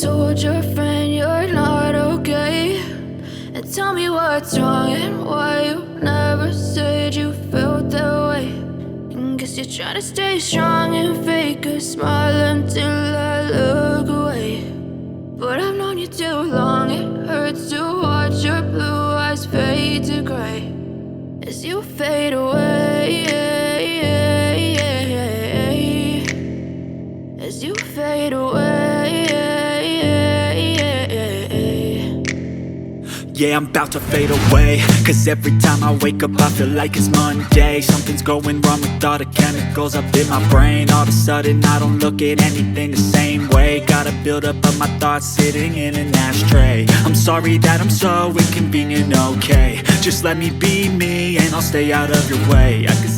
told your friend you're not okay? And tell me what's wrong and why you never said you felt that way. And guess you're trying to stay strong and fake a smile until I look away. But I've known you too long, it hurts to watch your blue eyes fade to gray as you fade away, as you fade away. Yeah, I'm about to fade away, cause every time I wake up I feel like it's Monday. Something's going wrong with all the chemicals up in my brain. All of a sudden I don't look at anything the same way. Gotta build up of my thoughts sitting in an ashtray. I'm sorry that I'm so inconvenient, okay? Just let me be me and I'll stay out of your way. I can